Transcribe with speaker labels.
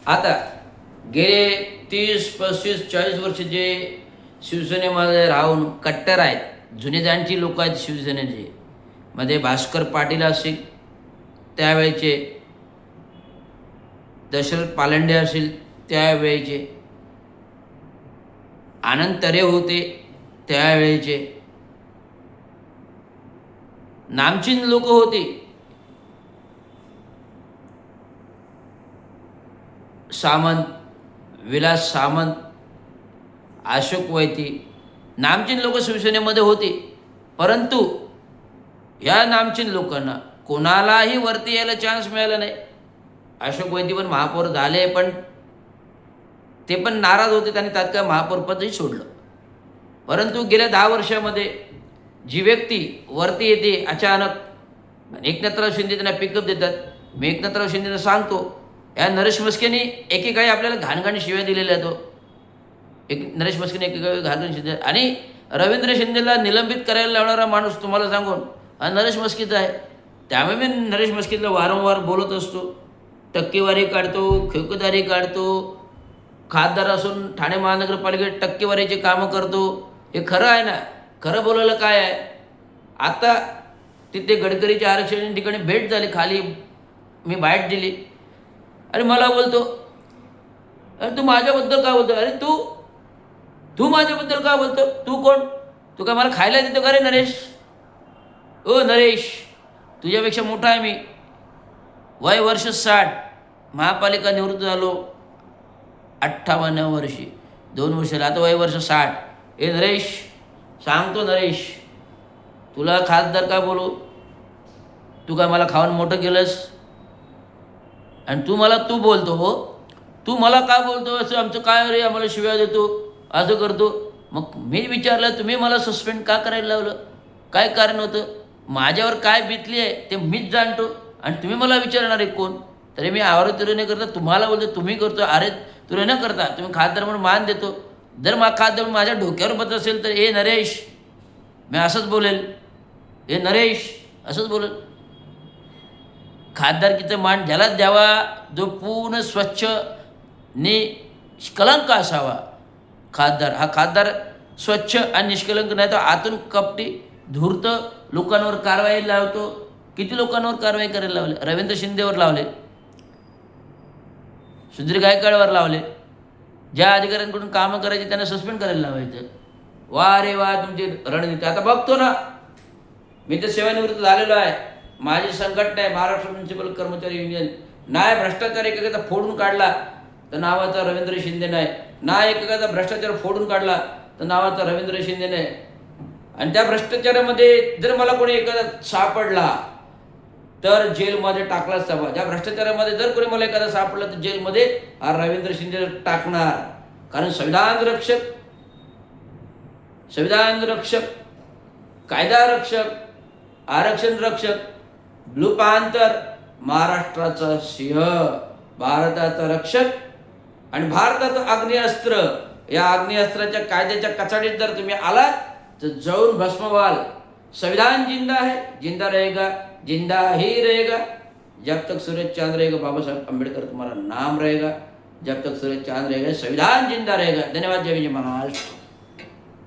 Speaker 1: आता गेले 30, 35, 40 वर्ष जे शिवसेनेमध्ये राहून कट्टर आहेत, जुने जाणची लोक आहेत शिवसेनेचे, मध्ये भास्कर पाटील असतील त्यावेळेचे, दशरथ पालंडे असतील त्यावेळेचे, आनंद तरे होते त्यावेळेचे, नामचीन लोक होते, सामंत, विलास सामंत, अशोक वैती, नामचीन लोक शिवसेनेमध्ये होते. परंतु या नामचीन लोकांना कोणालाही वरती यायला चान्स मिळाला नाही. अशोक वैती पण महापौर झाले, पण ते पण नाराज होते, त्यांनी तात्काळ महापौरपदही सोडलं. परंतु गेल्या 10 वर्षामध्ये जी व्यक्ती वरती येते अचानक, एकनाथराव शिंदे त्यांना पिकअप देतात. मी एकनाथराव शिंदेला सांगतो, या नरेश मस्केने एकेकाळी आपल्याला घाणघाण शिव्या दिलेल्या आहेत. नरेश मस्केने एकेकाळी घाणघाण शिव्या, आणि रवींद्र शिंदेला निलंबित करायला लावणारा माणूस तुम्हाला सांगून हा नरेश मस्केचा आहे. त्यामुळे मी नरेश मस्केला वारंवार बोलत असतो. टक्केवारी काढतो, ठेकेदारी काढतो, खासदार असून ठाणे महानगरपालिकेत टक्केवारीचे कामं करतो. हे खरं आहे ना? खरं बोलायला काय आहे? आता तिथे गडकरीच्या आरक्षण ठिकाणी भेट झाली, खाली मी बाईट दिली आणि मला बोलतो, अरे तू माझ्याबद्दल का बोलतो? अरे तू माझ्याबद्दल का बोलतो? तू कोण? तू काय मला खायला देतो का रे नरेश? ओ नरेश, तुझ्यापेक्षा मोठा आहे मी. वय वर्ष 60, महापालिका निवृत्त झालो 58 वर्षी, 2 वर्षाला, आता वय वर्ष 60. ए नरेश, सांगतो नरेश, तुला खासदार का बोलू? तू काय मला खाऊन मोठं केलंस? आणि तू बोलतो, हो तू मला का बोलतो असं? आमचं काय रे, आम्हाला शिव्या देतो, असं करतो. मग मी विचारलं, तुम्ही मला सस्पेंड का करायला लावलं? काय कारण होतं? माझ्यावर काय बितली आहे ते मीच जाणतो, आणि तुम्ही मला विचारणार आहे कोण? तरी मी आवारा तुरे न करता तुम्हाला बोलतो, तुम्ही करतो. अरे तुरे न करता तुम्ही खासदार म्हणून मान देतो. जर खासदार म्हणून माझ्या डोक्यावर बसत असेल तर ए नरेश, मी असंच बोलेल. ए नरेश, असंच बोलेल. खासदारकीचा मान ज्यालाच द्यावा जो पूर्ण स्वच्छ निष्कलंक असावा. हा खासदार स्वच्छ आणि निष्कलंक नाही तर आतून कपटी धूर्त लोकांवर कारवाई लावतो. किती लोकांवर कारवाई करायला लावले? रवींद्र शिंदेवर लावले, सुधीर गायकवाडवर लावले. ज्या अधिकाऱ्यांकडून कामं करायची त्यांना सस्पेंड करायला लावायचं. वा रे वा तुमची रणनीती. आता बघतो ना, मी तर सेवानिवृत्त झालेलो आहे. माझी संघटना आहे महाराष्ट्र म्युनिसिपल कर्मचारी युनियन. नाही भ्रष्टाचार एकेकाचा फोडून काढला तर नावाचा रवींद्र शिंदे नाही, ना एकेकाचा भ्रष्टाचार फोडून काढला तर नावाचा रवींद्र शिंदे नाही. आणि त्या भ्रष्टाचारामध्ये जर मला कोणी एखादा सापडला तर जेलमध्ये टाकलाच हवा. ज्या भ्रष्टाचारामध्ये जर कोणी मला एखादा सापडला तर जेलमध्ये हा रवींद्र शिंदे टाकणार. कारण संविधान रक्षक, कायदा रक्षक, आरक्षण रक्षक, ब्लू पांथर, महाराष्ट्राचा सिंह, भारताचा रक्षक आणि भारताचं अग्निअस्त्र. या अग्निअस्त्राच्या कायद्याच्या कचाडीत जर तुम्ही आलात तर जाऊन भस्म व्हाल. संविधान जिंदा है, जिंदा रहेगा, जिंदा ही रहेगा जब तक सूरज चांद रहेगा. बाबा साहेब आंबेडकर तुम्हारा नाम रहेगा. जब तक सूरज चांद रहेगा, संविधान जिंदा रहेगा. धन्यवाद. जय विजय महाराष्ट्र.